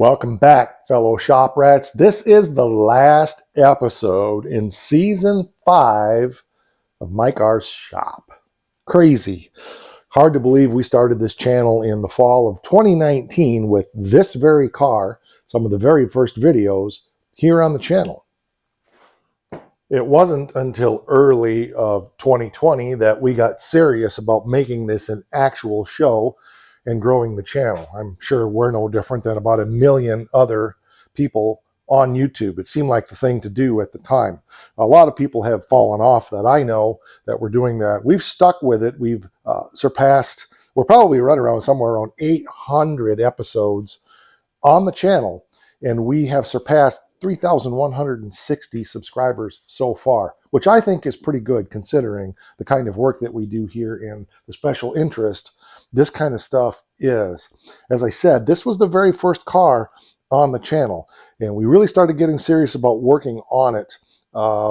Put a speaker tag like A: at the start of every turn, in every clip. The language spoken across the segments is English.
A: Welcome back, fellow shop rats. This is the last episode in season 5 of Mike R's shop. Crazy. Hard to believe we started this channel in the fall of 2019 with this very car, some of the very first videos here on the channel. It wasn't until early of 2020 that we got serious about making this an actual show and growing the channel. I'm sure we're no different than about a million other people on YouTube. It seemed like the thing to do at the time. A lot of people have fallen off that I know that were doing that. We've stuck with it. We've surpassed, we're probably right around somewhere around 800 episodes on the channel, and we have surpassed 3,160 subscribers so far, which I think is pretty good considering the kind of work that we do here in the special interest this kind of stuff is. As I said, this was the very first car on the channel, and we really started getting serious about working on it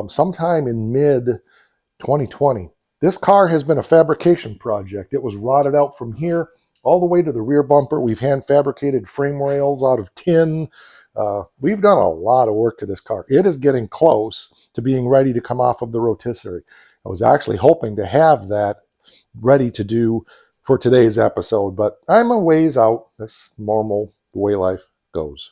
A: sometime in mid-2020. This car has been a fabrication project. It was rotted out from here all the way to the rear bumper. We've hand fabricated frame rails out of tin. We've done a lot of work to this car. It is getting close to being ready to come off of the rotisserie. I was actually hoping to have that ready to do for today's episode, but I'm a ways out. That's normal, the way life goes.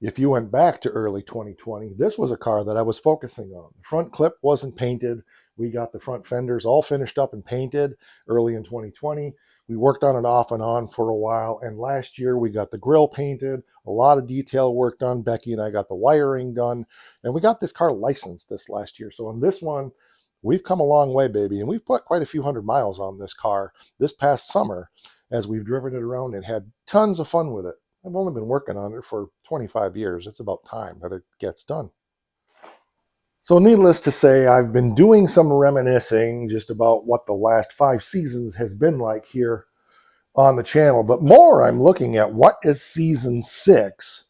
A: If you went back to early 2020, this was a car that I was focusing on. The front clip wasn't painted. We got the front fenders all finished up and painted early in 2020. We worked on it off and on for a while, and last year we got the grille painted, a lot of detail work done. Becky and I got the wiring done, and we got this car licensed this last year. So on this one, we've come a long way, baby, and we've put quite a few hundred miles on this car this past summer as we've driven it around and had tons of fun with it. I've only been working on it for 25 years. It's about time that it gets done. So needless to say, I've been doing some reminiscing just about what the last 5 seasons has been like here on the channel, but more I'm looking at what is season 6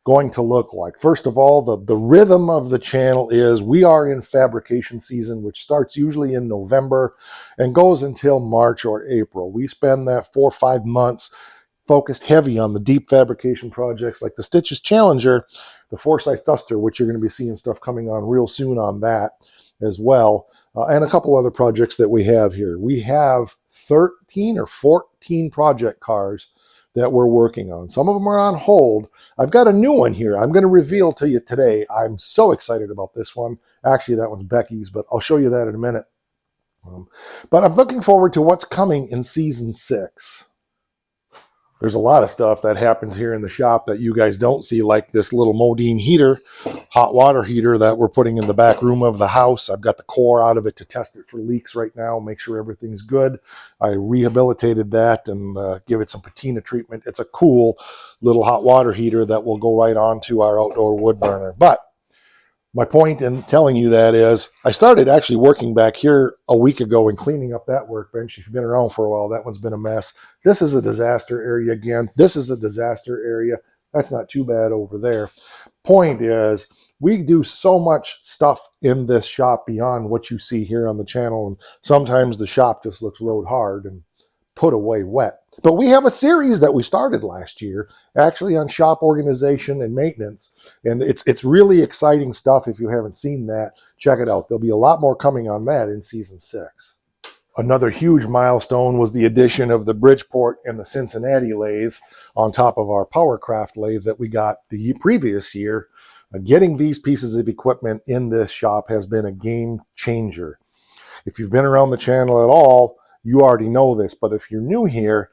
A: going to look like. First of all, the rhythm of the channel is we are in fabrication season, which starts usually in November and goes until March or April. We spend that 4 or 5 months focused heavy on the deep fabrication projects like the Stitches Challenger, the Forsyth Duster, which you're going to be seeing stuff coming on real soon on that as well, and a couple other projects that we have here. We have 13 or 14 project cars that we're working on. Some of them are on hold. I've got a new one here I'm going to reveal to you today. I'm so excited about this one. Actually, that one's Becky's, but I'll show you that in a minute. But I'm looking forward to what's coming in season 6. There's a lot of stuff that happens here in the shop that you guys don't see, like this little Modine heater, hot water heater that we're putting in the back room of the house. I've got the core out of it to test it for leaks right now, make sure everything's good. I rehabilitated that and give it some patina treatment. It's a cool little hot water heater that will go right onto our outdoor wood burner. But my point in telling you that is I started actually working back here a week ago and cleaning up that workbench. If you've been around for a while, that one's been a mess. This is a disaster area again. This is a disaster area. That's not too bad over there. Point is, we do so much stuff in this shop beyond what you see here on the channel. And sometimes the shop just looks rode hard and put away wet. But we have a series that we started last year, actually on shop organization and maintenance. And it's really exciting stuff. If you haven't seen that, check it out. There'll be a lot more coming on that in season 6. Another huge milestone was the addition of the Bridgeport and the Cincinnati lathe on top of our Powercraft lathe that we got the previous year. Getting these pieces of equipment in this shop has been a game changer. If you've been around the channel at all, you already know this, but if you're new here,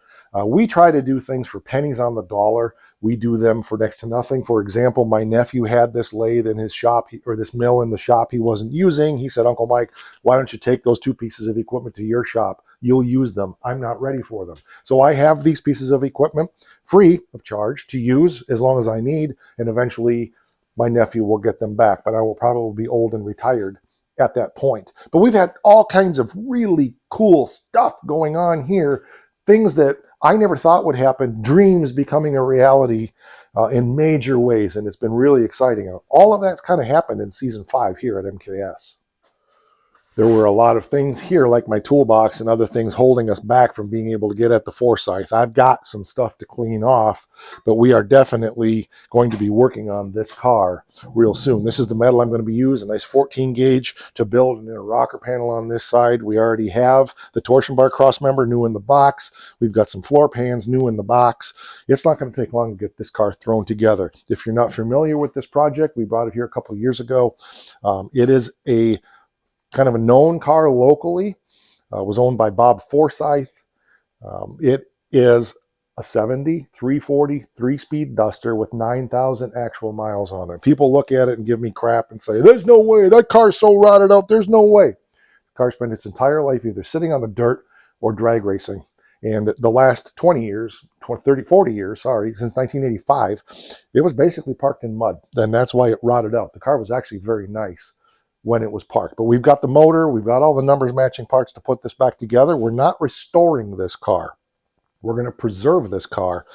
A: we try to do things for pennies on the dollar. We do them for next to nothing. For example, my nephew had this lathe in his shop, or this mill in the shop he wasn't using. He said, "Uncle Mike, why don't you take those 2 pieces of equipment to your shop? You'll use them. I'm not ready for them." So I have these pieces of equipment free of charge to use as long as I need, and eventually my nephew will get them back, but I will probably be old and retired at that point. But we've had all kinds of really cool stuff going on here, things that I never thought would happen, dreams becoming a reality in major ways, and it's been really exciting. All of that's kind of happened in season 5 here at MKS. There were a lot of things here, like my toolbox and other things, holding us back from being able to get at the foresight. I've got some stuff to clean off, but we are definitely going to be working on this car real soon. This is the metal I'm going to be using, a nice 14 gauge to build an inner rocker panel on this side. We already have the torsion bar cross member new in the box. We've got some floor pans new in the box. It's not going to take long to get this car thrown together. If you're not familiar with this project, we brought it here a couple of years ago. It is a kind of a known car locally. Was owned by Bob Forsyth. It is a 70 340 3-speed Duster with 9,000 actual miles on it. People look at it and give me crap and say, there's no way, that car's so rotted out, there's no way. The car spent its entire life either sitting on the dirt or drag racing. And the last 20 years, 30, 40 years, since 1985, it was basically parked in mud. And that's why it rotted out. The car was actually very nice when it was parked. But we've got the motor, we've got all the numbers matching parts to put this back together. We're not restoring this car. We're going to preserve this car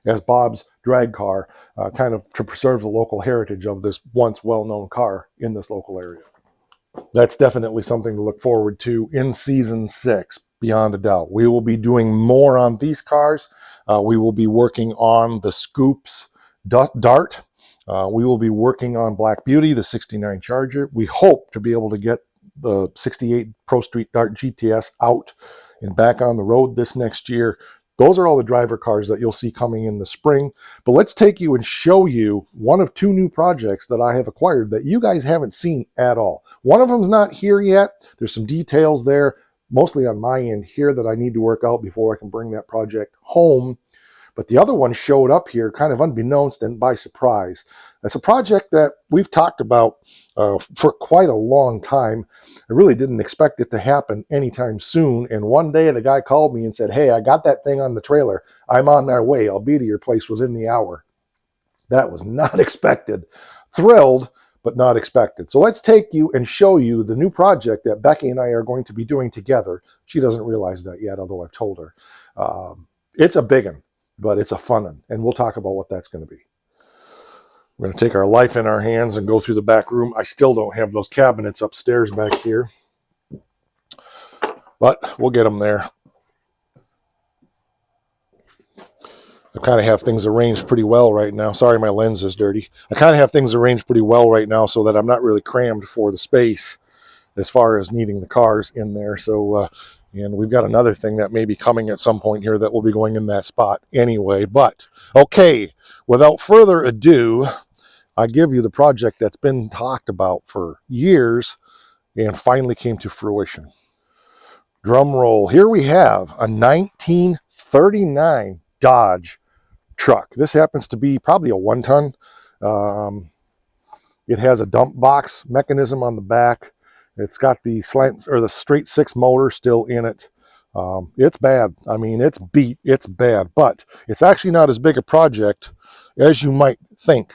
A: as Bob's drag car, kind of to preserve the local heritage of this once well-known car in this local area. That's definitely something to look forward to in season 6, beyond a doubt. We will be doing more on these cars. We will be working on the Scoops Dart. We will be working on Black Beauty, the 69 Charger. We hope to be able to get the 68 Pro Street Dart GTS out and back on the road this next year. Those are all the driver cars that you'll see coming in the spring. But let's take you and show you one of 2 new projects that I have acquired that you guys haven't seen at all. One of them's not here yet. There's some details there, mostly on my end here, that I need to work out before I can bring that project home. But the other one showed up here kind of unbeknownst and by surprise. It's a project that we've talked about for quite a long time. I really didn't expect it to happen anytime soon. And one day the guy called me and said, hey, I got that thing on the trailer. I'm on my way. I'll be to your place within the hour. That was not expected. Thrilled, but not expected. So let's take you and show you the new project that Becky and I are going to be doing together. She doesn't realize that yet, although I've told her. It's a big one, but it's a fun one, and we'll talk about what that's going to be. We're going to take our life in our hands and go through the back room. I still don't have those cabinets upstairs back here, but we'll get them there. I kind of have things arranged pretty well right now. Sorry, my lens is dirty. I kind of have things arranged pretty well right now so that I'm not really crammed for the space as far as needing the cars in there. So, and we've got another thing that may be coming at some point here that will be going in that spot anyway. But, okay, without further ado, I give you the project that's been talked about for years and finally came to fruition. Drum roll. Here we have a 1939 Dodge truck. This happens to be probably a 1-ton. It has a dump box mechanism on the back. It's got the slant or the straight 6 motor still in it. It's bad. I mean, it's beat. It's bad, but it's actually not as big a project as you might think.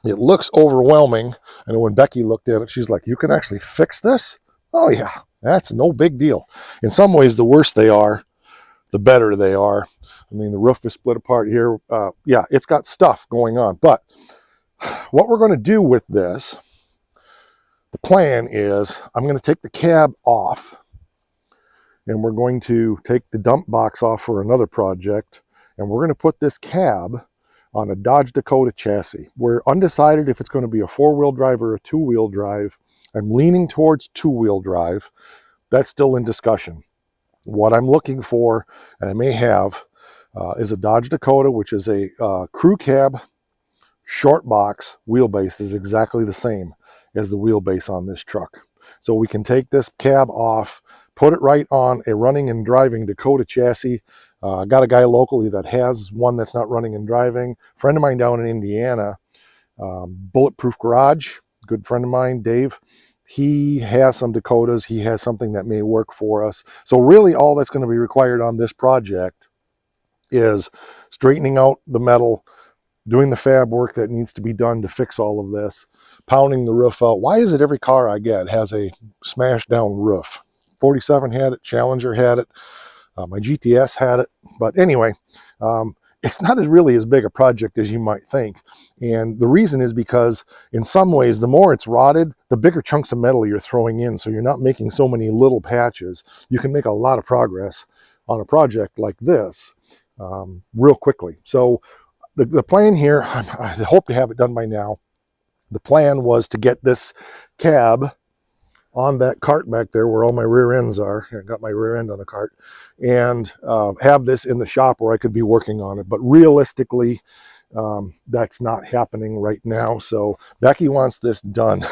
A: It looks overwhelming. I know when Becky looked at it, she's like, you can actually fix this? Oh yeah, that's no big deal. In some ways, the worse they are, the better they are. I mean, the roof is split apart here. Yeah, it's got stuff going on. But what we're going to do with this, the plan is I'm going to take the cab off, and we're going to take the dump box off for another project, and we're going to put this cab on a Dodge Dakota chassis. We're undecided if it's going to be a 4-wheel drive or a 2-wheel drive. I'm leaning towards 2-wheel drive. That's still in discussion. What I'm looking for, and I may have, is a Dodge Dakota, which is a crew cab, short box. Wheelbase is exactly the same as the wheelbase on this truck. So we can take this cab off, put it right on a running and driving Dakota chassis. I got a guy locally that has one that's not running and driving. A friend of mine down in Indiana, Bulletproof Garage, good friend of mine, Dave, he has some Dakotas. He has something that may work for us. So really all that's going to be required on this project is straightening out the metal, doing the fab work that needs to be done to fix all of this, pounding the roof out. Why is it every car I get has a smashed down roof? 47 had it, Challenger had it, my GTS had it. But anyway, it's not really as big a project as you might think. And the reason is because in some ways, the more it's rotted, the bigger chunks of metal you're throwing in. So you're not making so many little patches. You can make a lot of progress on a project like this real quickly. So the plan here, I hope to have it done by now. The plan was to get this cab on that cart back there where all my rear ends are. I got my rear end on a cart, and have this in the shop where I could be working on it. But realistically, that's not happening right now. So Becky wants this done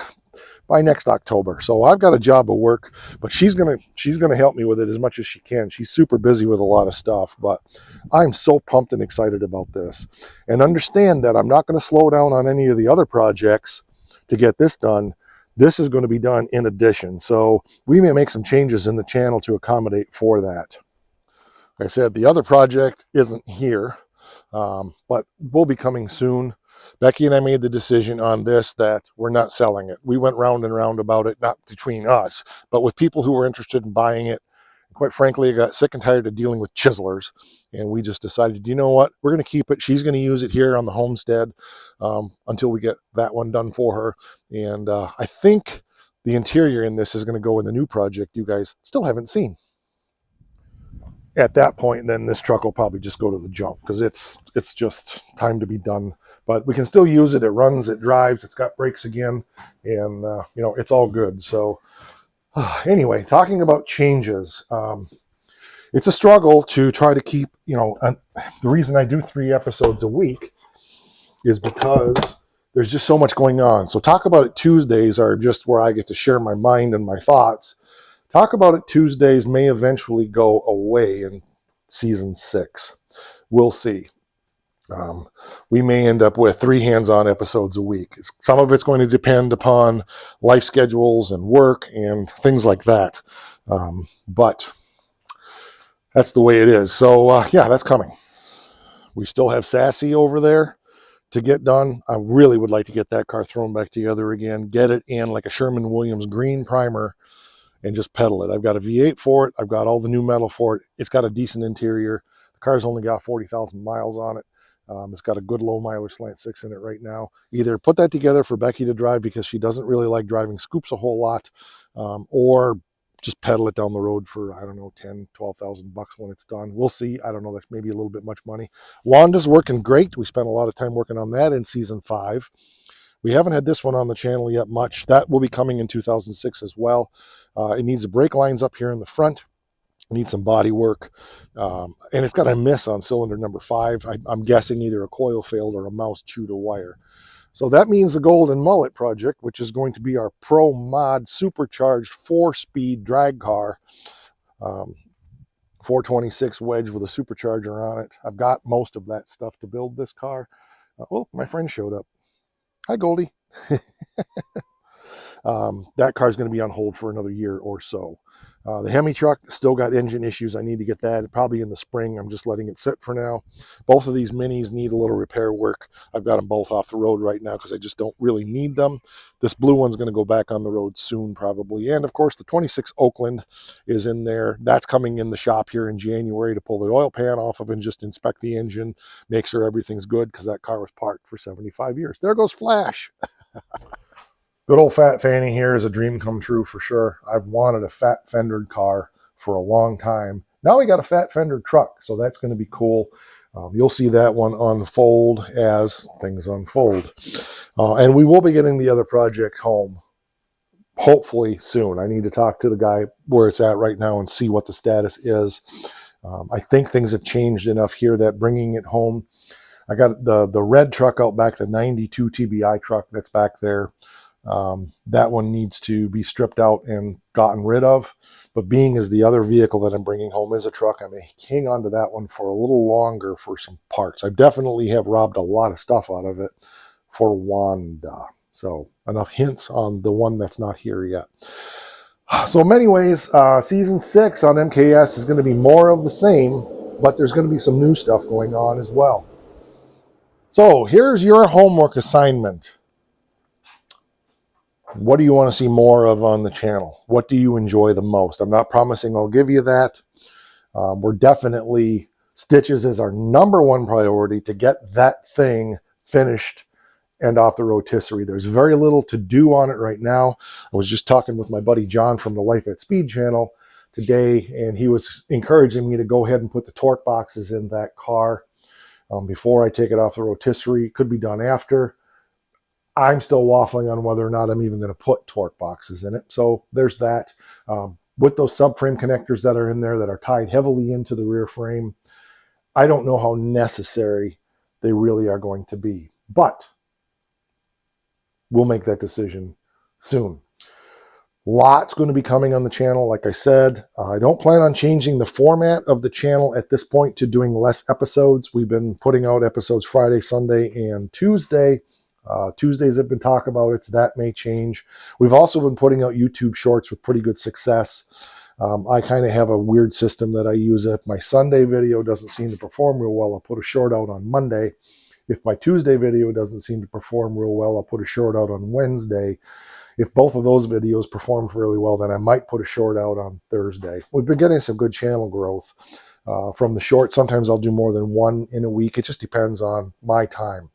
A: by next October. So I've got a job of work, but she's gonna help me with it as much as she can. She's super busy with a lot of stuff, but I'm so pumped and excited about this. And understand that I'm not going to slow down on any of the other projects to get this done. This is going to be done in addition. So we may make some changes in the channel to accommodate for that. Like I said, the other project isn't here, but will be coming soon. Becky and I made the decision on this that we're not selling it. We went round and round about it, not between us, but with people who were interested in buying it. Quite frankly, I got sick and tired of dealing with chiselers, and we just decided, you know what, we're going to keep it. She's going to use it here on the homestead until we get that one done for her. And I think the interior in this is going to go in the new project you guys still haven't seen. At that point, then this truck will probably just go to the junk because it's just time to be done. But we can still use it. It runs, it drives, it's got brakes again, and it's all good. So anyway, talking about changes, it's a struggle to try to keep. The reason I do 3 episodes a week is because there's just so much going on. So Talk About It Tuesdays are just where I get to share my mind and my thoughts. Talk About It Tuesdays may eventually go away in season 6. We'll see. We may end up with 3 hands-on episodes a week. Some of it's going to depend upon life schedules and work and things like that. But that's the way it is. So yeah, that's coming. We still have Sassy over there to get done. I really would like to get that car thrown back together again, get it in like a Sherman-Williams green primer, and just pedal it. I've got a V8 for it. I've got all the new metal for it. It's got a decent interior. The car's only got 40,000 miles on it. It's got a good low mileage slant 6 in it right now. Either put that together for Becky to drive because she doesn't really like driving scoops a whole lot, or just pedal it down the road for, I don't know, 10, 12,000 bucks when it's done. We'll see. I don't know. That's maybe a little bit much money. Wanda's working great. We spent a lot of time working on that in season 5. We haven't had this one on the channel yet much. That will be coming in 2006 as well. It needs the brake lines up here in the front. It needs some body work. And it's got a miss on cylinder number 5. I'm guessing either a coil failed or a mouse chewed a wire. So that means the Golden Mullet project, which is going to be our Pro Mod supercharged 4-speed drag car, 426 wedge with a supercharger on it. I've got most of that stuff to build this car. Oh, my friend showed up. Hi, Goldie. That car is going to be on hold for another year or so. The Hemi truck still got engine issues. I need to get that probably in the spring. I'm just letting it sit for now. Both of these minis need a little repair work. I've got them both off the road right now because I just don't really need them. This blue one's going to go back on the road soon probably. And of course the 26 Oakland is in there. That's coming in the shop here in January to pull the oil pan off of and just inspect the engine, make sure everything's good because that car was parked for 75 years. There goes Flash. Good old Fat Fanny here is a dream come true for sure. I've wanted a fat fendered car for a long time. Now we got a fat fendered truck, so that's going to be cool. You'll see that one unfold as things unfold. And we will be getting the other project home, hopefully soon. I need to talk to the guy where it's at right now and see what the status is. I think things have changed enough here that bringing it home, I got the red truck out back, the 92 TBI truck that's back there. That one needs to be stripped out and gotten rid of. But being as the other vehicle that I'm bringing home is a truck, I may hang on to that one for a little longer for some parts. I definitely have robbed a lot of stuff out of it for Wanda. So enough hints on the one that's not here yet. So in many ways, season 6 on MKS is going to be more of the same, but there's going to be some new stuff going on as well. So here's your homework assignment. What do you want to see more of on the channel? What do you enjoy the most? I'm not promising I'll give you that. We're definitely Stitches is our number one priority to get that thing finished and off the rotisserie. There's very little to do on it right now. I was just talking with my buddy John from the Life at Speed channel today, and he was encouraging me to go ahead and put the torque boxes in that car before I take it off the rotisserie. It could be done after. I'm still waffling on whether or not I'm even going to put torque boxes in it. So there's that. With those subframe connectors that are in there that are tied heavily into the rear frame, I don't know how necessary they really are going to be, but we'll make that decision soon. Lots going to be coming on the channel. Like I said, I don't plan on changing the format of the channel at this point to doing less episodes. We've been putting out episodes Friday, Sunday, and Tuesday. Tuesdays have been talked about it, so that may change. We've also been putting out YouTube shorts with pretty good success. I kind of have a weird system that I use. If my Sunday video doesn't seem to perform real well, I'll put a short out on Monday. If my Tuesday video doesn't seem to perform real well, I'll put a short out on Wednesday. If both of those videos perform really well, then I might put a short out on Thursday. We've been getting some good channel growth from the short. Sometimes I'll do more than one in a week. It just depends on my time.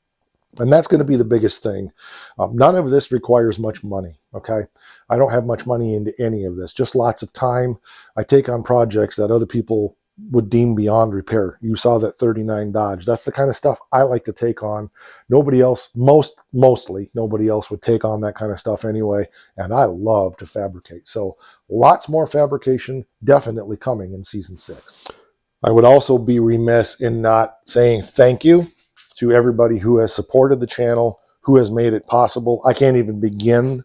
A: And that's going to be the biggest thing. None of this requires much money, okay? I don't have much money into any of this, just lots of time. I take on projects that other people would deem beyond repair. You saw that 39 Dodge. That's the kind of stuff I like to take on. Nobody else, mostly nobody else would take on that kind of stuff anyway, and I love to fabricate. So lots more fabrication definitely coming in season 6. I would also be remiss in not saying thank you to everybody who has supported the channel, who has made it possible. I can't even begin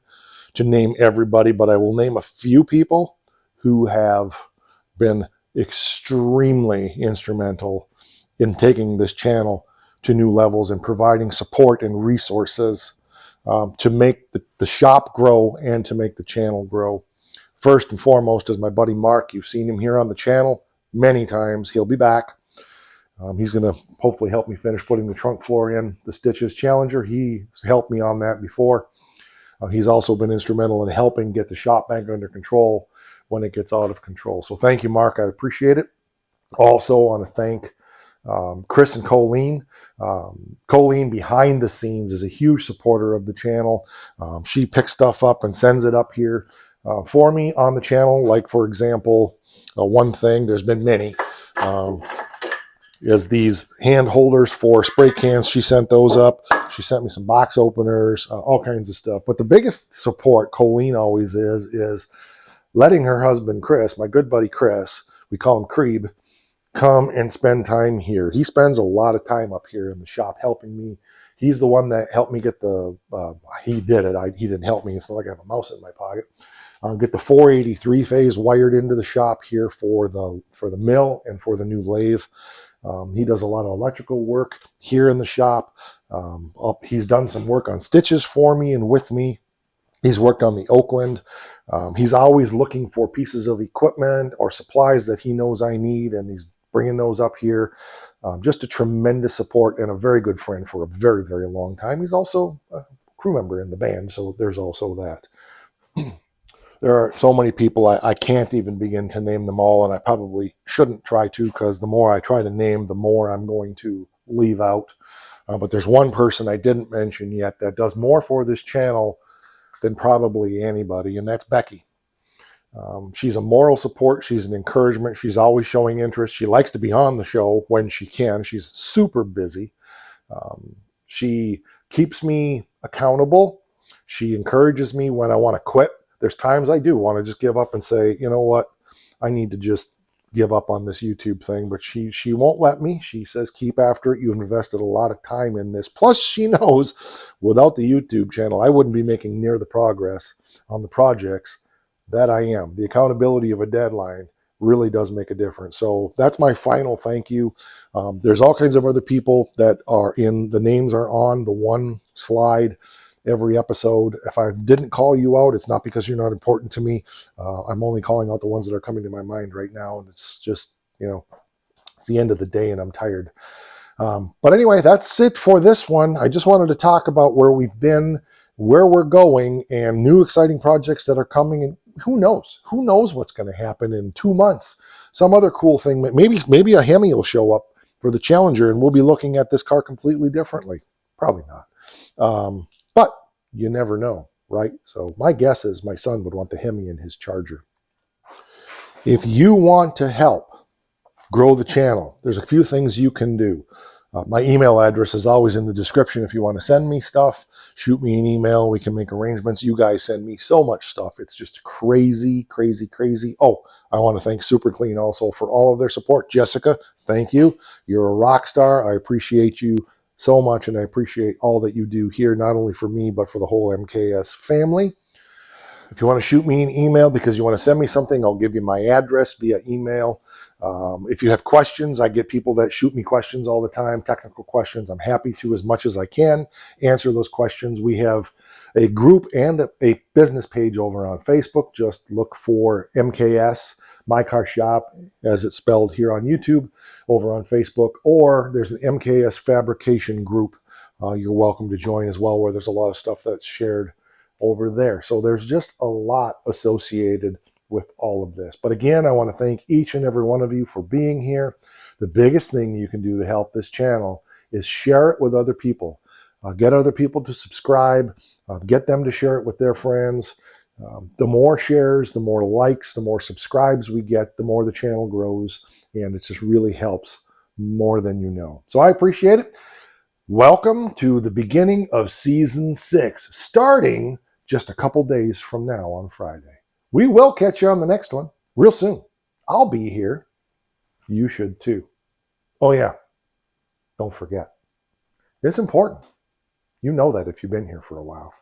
A: to name everybody, but I will name a few people who have been extremely instrumental in taking this channel to new levels and providing support and resources to make the shop grow and to make the channel grow. First and foremost is my buddy Mark. You've seen him here on the channel many times. He'll be back. He's going to hopefully help me finish putting the trunk floor in the Stitches Challenger. He helped me on that before. He's also been instrumental in helping get the shop back under control when it gets out of control. So thank you, Mark. I appreciate it. Also want to thank Chris and Colleen. Colleen behind the scenes is a huge supporter of the channel. She picks stuff up and sends it up here for me on the channel. Like, for example, one thing, there's been many, is these hand holders for spray cans. She sent those up. She sent me some box openers, all kinds of stuff. But the biggest support Colleen always is letting her husband, Chris, my good buddy Chris, we call him Creeb, come and spend time here. He spends a lot of time up here in the shop helping me. He's the one that helped me get the, he did it. He didn't help me. It's not like I have a mouse in my pocket. Get the 483 phase wired into the shop here for the mill and for the new lathe. He does a lot of electrical work here in the shop. He's done some work on Stitches for me and with me. He's worked on the Oakland. He's always looking for pieces of equipment or supplies that he knows I need, and he's bringing those up here. Just a tremendous support and a very good friend for a very, very long time. He's also a crew member in the band, so there's also that. There are so many people, I can't even begin to name them all, and I probably shouldn't try to, because the more I try to name, the more I'm going to leave out. But there's one person I didn't mention yet that does more for this channel than probably anybody, and that's Becky. She's a moral support. She's an encouragement. She's always showing interest. She likes to be on the show when she can. She's super busy. She keeps me accountable. She encourages me when I want to quit. There's times I do want to just give up and say, you know what, I need to just give up on this YouTube thing, but she won't let me. She says, keep after it. You've invested a lot of time in this. Plus, she knows without the YouTube channel, I wouldn't be making near the progress on the projects that I am. The accountability of a deadline really does make a difference. So that's my final thank you. There's all kinds of other people that are in, the names are on the one slide every episode. If I didn't call you out, it's not because you're not important to me. I'm only calling out the ones that are coming to my mind right now. And it's just, you know, it's the end of the day and I'm tired. But anyway, that's it for this one. I just wanted to talk about where we've been, where we're going, and new exciting projects that are coming. And who knows what's going to happen in 2 months. Some other cool thing, maybe a Hemi will show up for the Challenger, and we'll be looking at this car completely differently. Probably not. But you never know, right? So my guess is my son would want the Hemi in his Charger. If you want to help grow the channel, there's a few things you can do. My email address is always in the description. If you want to send me stuff, shoot me an email. We can make arrangements. You guys send me so much stuff. It's just crazy, crazy, crazy. Oh, I want to thank Super Clean also for all of their support. Jessica, thank you. You're a rock star. I appreciate you so much, and I appreciate all that you do here, not only for me, but for the whole MKS family. If you want to shoot me an email because you want to send me something, I'll give you my address via email. If you have questions, I get people that shoot me questions all the time, technical questions. I'm happy to, as much as I can, answer those questions. We have a group and a business page over on Facebook. Just look for MKS, My Car Shop, as it's spelled here on YouTube, over on Facebook. Or there's an MKS Fabrication group. You're welcome to join as well, where there's a lot of stuff that's shared over there. So there's just a lot associated with all of this. But again, I want to thank each and every one of you for being here. The biggest thing you can do to help this channel is share it with other people. Get other people to subscribe. Get them to share it with their friends. The more shares, the more likes, the more subscribes we get, the more the channel grows. And it just really helps more than you know. So I appreciate it. Welcome to the beginning of season 6, starting just a couple days from now on Friday. We will catch you on the next one real soon. I'll be here. You should too. Oh yeah, don't forget. It's important. You know that if you've been here for a while.